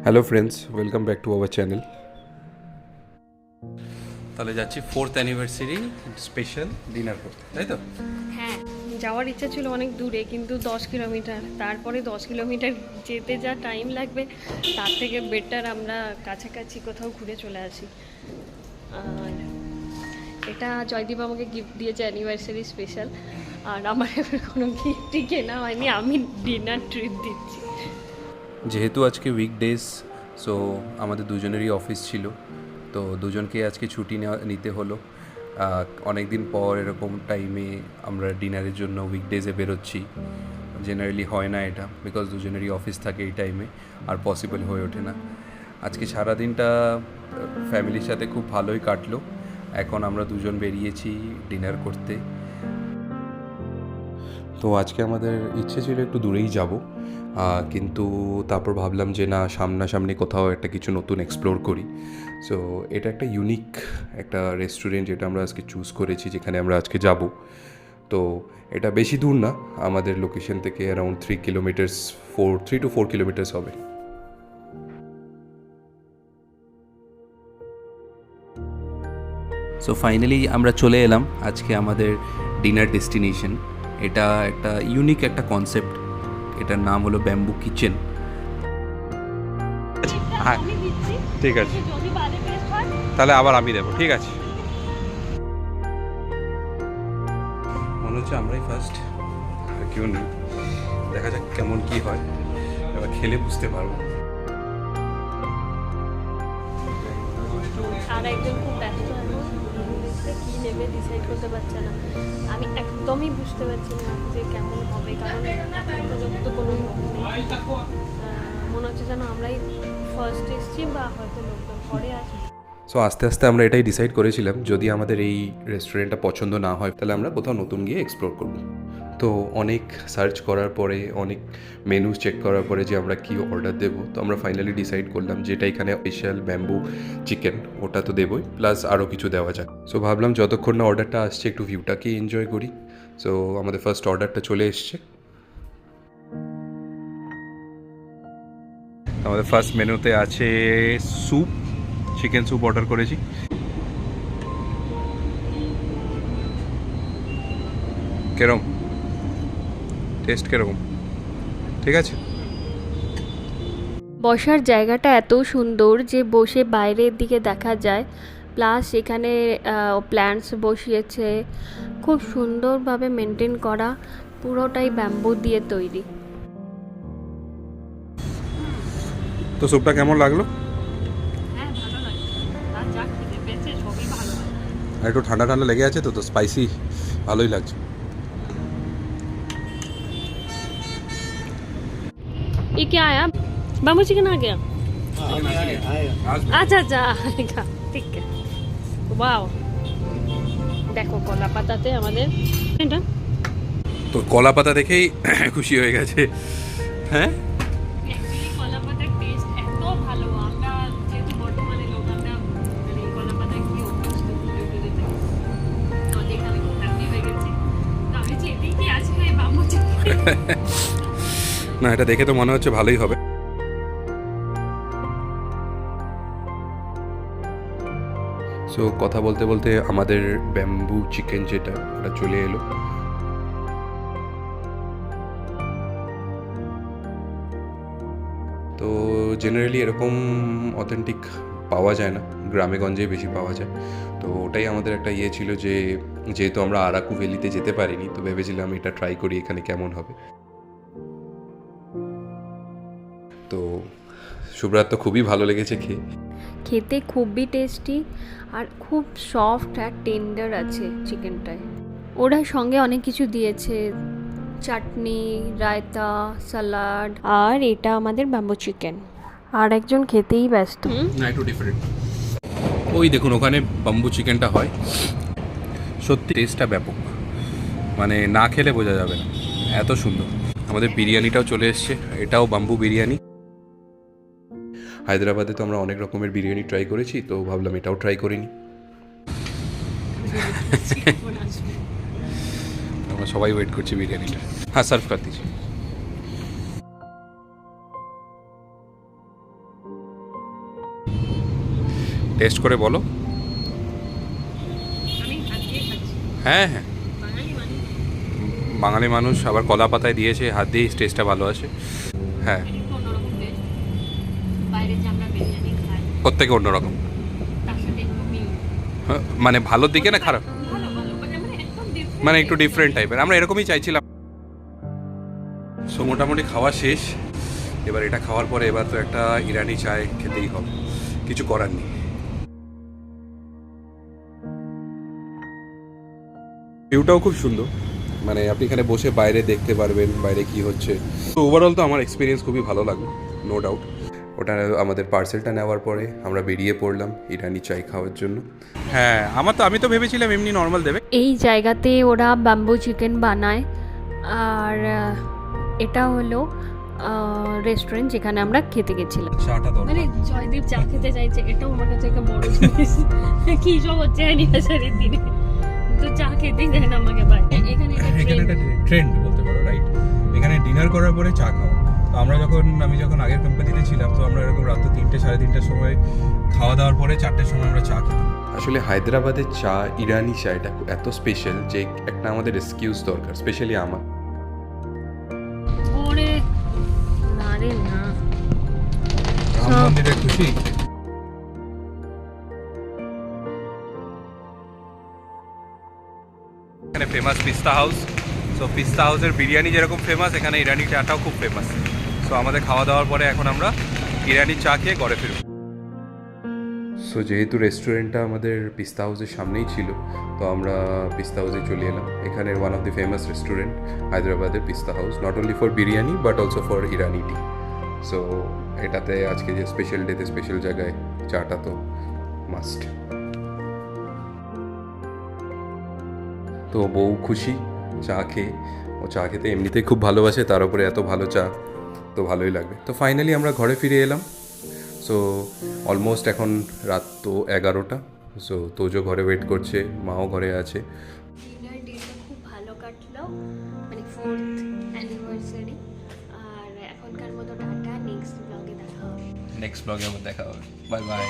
Hello friends, welcome back to our channel. তাহলে যাচ্ছি 4th anniversary special dinner করতে, তাই তো? হ্যাঁ, যাওয়ার ইচ্ছা ছিল অনেক দূরে, কিন্তু 10 কিলোমিটার, তারপরে 10 কিলোমিটার যেতে যা টাইম লাগবে তার থেকে বেটার আমরা কাছাকাছি কোথাও ঘুরে চলে আসি। আর এটা জয়দীপ আমাকে গিফট দিয়েছে অ্যানিভার্সারি স্পেশাল, আর আমার এবার কোনো গিফটই কেনা হয়নি, আমি ডিনার ট্রিট দিচ্ছি। যেহেতু আজকে উইকডেজ, সো আমাদের দুজনেরই অফিস ছিল, তো দুজনকে আজকে ছুটি নিতে হলো। অনেক দিন পর এরকম টাইমে আমরা ডিনারের জন্য উইকডেজে বেরোচ্ছি। জেনারেলি হয় না এটা, বিকজ দুজনেরই অফিস থাকে এই টাইমে, আর পসিবল হয়ে ওঠে না। আজকে সারাদিনটা ফ্যামিলির সাথে খুব ভালোই কাটলো। এখন আমরা দুজন বেরিয়েছি ডিনার করতে। তো আজকে আমাদের ইচ্ছে ছিল একটু দূরেই যাব, কিন্তু তারপর ভাবলাম যে না, সামনাসামনি কোথাও একটা কিছু নতুন এক্সপ্লোর করি। সো এটা একটা ইউনিক একটা রেস্টুরেন্ট যেটা আমরা আজকে চুজ করেছি, যেখানে আমরা আজকে যাব। তো এটা বেশি দূর না, আমাদের লোকেশন থেকে অ্যারাউন্ড 3 to 4 কিলোমিটার্স হবে। সো ফাইনালি আমরা চলে এলাম আজকে আমাদের ডিনার ডেস্টিনেশন। এটা একটা ইউনিক একটা কনসেপ্ট, এটার নাম হলো ব্যাম্বু কিচেন। হ্যাঁ, ঠিক আছে, তাহলে আবার আমি দেবো, ঠিক আছে। মনে হচ্ছে আমরাই ফার্স্ট, আর কেউ নেই। দেখা যাক কেমন কি হয়, এবার খেলে বুঝতে পারবো। আর একজন খুব ব্যস্ত এখন, কী নেবে ডিসাইড করতে পারছে না। আমি একদমই বুঝতে পারছি না যে কেমন হবে, কারণ উপযুক্ত কোনো লোক নেই। মনে হচ্ছে যেন আমরাই ফার্স্ট এসছি, বা হয়তো লোকজন পরে আসবে। সো আস্তে আস্তে আমরা এটাই ডিসাইড করেছিলাম, যদি আমাদের এই রেস্টুরেন্টটা পছন্দ না হয় তাহলে আমরা কোথাও নতুন গিয়ে এক্সপ্লোর করব। তো অনেক সার্চ করার পরে, অনেক মেনু চেক করার পরে যে আমরা কী অর্ডার দেবো, তো আমরা ফাইনালি ডিসাইড করলাম যেটা এখানে স্পেশাল ব্যাম্বু চিকেন, ওটা তো দেবোই, প্লাস আরও কিছু দেওয়া যাক। সো ভাবলাম যতক্ষণ না অর্ডারটা আসছে একটু ভিউটাকেই এনজয় করি। সো আমাদের ফার্স্ট অর্ডারটা চলে এসছে। আমাদের ফার্স্ট মেনুতে আছে স্যুপ, চিকেন স্যুপ অর্ডার করেছি। কেরম টেস্ট, কেরকম? ঠিক আছে। বসার জায়গাটা এত সুন্দর যে বসে বাইরের দিকে দেখা যায়, প্লাস এখানে প্ল্যান্টস বসিয়েছে, খুব সুন্দরভাবে মেনটেন করা, পুরোটাই ব্যাম্বু দিয়ে তৈরি। তো স্যুপটা কেমন লাগলো? হ্যাঁ, ভালো লাগছে, আর যা খেতে পেয়েছে সবই ভালো। আর একটু ঠান্ডা ঠান্ডা লেগে আছে, তো স্পাইসি ভালোই লাগছে। ये क्या आया? बैम्बू चिकन आ गया? अच्छा अच्छा आएगा, ठीक है। वाओ, দেখো কলা পাতাতে আমাদের এটা তো কলা পাতা দেখেই খুশি হয়ে গেছে। হ্যাঁ, অ্যাকচুয়ালি কলা পাতার টেস্ট এত ভালো, আমরা যেহেতু বর্তমানে লোক, আমরা মানে কলা পাতায় কি অভ্যস্ত ঘুরে ঘুরে যাই, তো দেখে আমি খুব হ্যাপি হয়ে গেছি। তো আমি যে এটাই কি আজকে ব্যাম্বু চিকেন। না এটা দেখে তো মনে হচ্ছে ভালোই হবে। সো কথা বলতে বলতে আমাদের ব্যাম্বু চিকেন যেটা, ওটা চলে এলো। তো জেনারেলি এরকম অথেন্টিক পাওয়া যায় না, গ্রামে গঞ্জেই বেশি পাওয়া যায়। তো ওটাই আমাদের একটা ইয়ে ছিল যে, যেহেতু আমরা আরাকু ভ্যালিতে যেতে পারিনি, তো ভেবেছিলাম এটা ট্রাই করি এখানে কেমন হবে। তো সুব্রাত তো খুবই ভালো লেগেছে খেয়ে। খেতে খুবই টেস্টি, আর খুব সফট আর টেন্ডার আছে চিকেনটায়। ওরা সঙ্গে অনেক কিছু দিয়েছে, চাটনি, রায়তা, স্যালাড, আর এটা আমাদের ব্যাম্বু চিকেন। আর একজন খেতেই ব্যস্ত। না, একটু ডিফারেন্ট। ওই দেখুন ওখানে বাম্বু চিকেনটা হয়, সত্যি টেস্টটা ব্যাপক, মানে না খেলে বোঝা যাবে না, এত সুন্দর। আমাদের বিরিয়ানিটাও চলে এসছে, এটাও বাম্বু বিরিয়ানি। হায়দ্রাবাদে তো আমরা অনেক রকমের বিরিয়ানি ট্রাই করেছি, তো ভাবলাম এটাও ট্রাই করিনি। আমরা সবাই ওয়েট করছি বিরিয়ানিটা। হ্যাঁ, সার্ভ কর দিচ্ছি। টেস্ট করে বলো। আমি হাত দিয়ে খাচ্ছি, হ্যাঁ হ্যাঁ, বাঙালি মানে বাঙালি মানুষ আবার কলা পাতায় দিয়েছে, হাত দিয়ে টেস্টটা ভালো আছে। হ্যাঁ, এটা একটু অন্যরকম টেস্ট। বাইরে যে আমরা বিরিয়ানি খাই প্রত্যেকে অন্যরকম। তার সাথে একটু মিল। হ্যাঁ, মানে ভালোর দিকে না খারাপ, ভালো ভালো মানে একদম different মানে একটু type-এর। ডিফারেন্ট টাইপের, আমরা এরকমই চাইছিলাম। সো মোটামুটি খাওয়া শেষ। এবার এটা খাওয়ার পরে এবার তো একটা ইরানি চায় খেতেই হবে, কিছু করার নেই। ভিউটাও খুব সুন্দর, মানে আপনি এখানে বসে বাইরে দেখতে পারবেন বাইরে কি হচ্ছে। তো ওভারঅল তো আমার এক্সপিরিয়েন্স খুবই ভালো লাগলো, নো ডাউট। ওটা আমাদের পার্সেলটা নেওয়ার পরে আমরা বেরিয়ে পড়লাম ইরানি চাই খাওয়ার জন্য। হ্যাঁ, আমি তো ভেবেছিলাম এমনি নর্মাল দেবে। এই জায়গাতে ওরা বাম্বু চিকেন বানায়, আর এটা হলো রেস্টুরেন্ট যেখানে আমরা খেতে গেছিলাম। চাটা মানে জয়দীপ চা খেতে চাইছে, এটাও আমার কাছে একটা বড় জিনিস। কি সব হচ্ছে অ্যানিভার্সারির দিনে, তো চা খেতেই দেয় না আমাকে ভাই। এখানে এখানে একটা ট্রেন্ড বলতে পারো, রাইট? এখানে ডিনার করার পরে চা খাওয়া। তো আমি যখন আগের কোম্পানিতে ছিলাম, তো আমরা এরকম রাত 3টে 3:30টার সময় খাওয়া দাওয়ার পরে 4টের সময় আমরা চা খেতাম। আসলে হায়দ্রাবাদের চা, ইরানি চা, এটা এত স্পেশাল যে একটা আমাদের এক্সকিউজ দরকার, স্পেশালি আমার। ওরে না রে না, রাম মন্দিরে খুশি। এখানে ফেমাস পিস্তা হাউস। সো পিস্তা হাউসের বিরিয়ানি যেরকম ফেমাস, এখানে ইরানি চাটাও খুব ফেমাস। সো আমাদের খাওয়া দাওয়ার পরে এখন আমরা ইরানি চা খেয়ে ঘরে ফিরব। সো যেহেতু রেস্টুরেন্টটা আমাদের পিস্তা হাউসের সামনেই ছিল, তো আমরা পিস্তা হাউসে চলে এলাম। এখানের one of the famous restaurant হায়দ্রাবাদের পিস্তা house, not only for biryani but also for Irani T. So এটাতে আজকে যে স্পেশাল ডেতে স্পেশাল জায়গায় চাটা তো মাস্ট। তো বউ খুশি চা খেয়ে, ও চা খেতে এমনিতেই খুব ভালোবাসে, তার উপরে এত ভালো চা, তো ভালোই লাগবে। তো ফাইনালি আমরা ঘরে ফিরে এলাম। সো অলমোস্ট এখন রাত তো 11টা। সো তোজো ঘরে ওয়েট করছে, মাও ঘরে আছে। ডিনার ডেটা খুব ভালো কাটলো, মানে 4th অ্যানিভার্সারি। আর এখনকার মতো টাটা, নেক্সট ব্লগে দেখা হবে। নেক্সট ব্লগে আবার দেখা হবে, বাই বাই।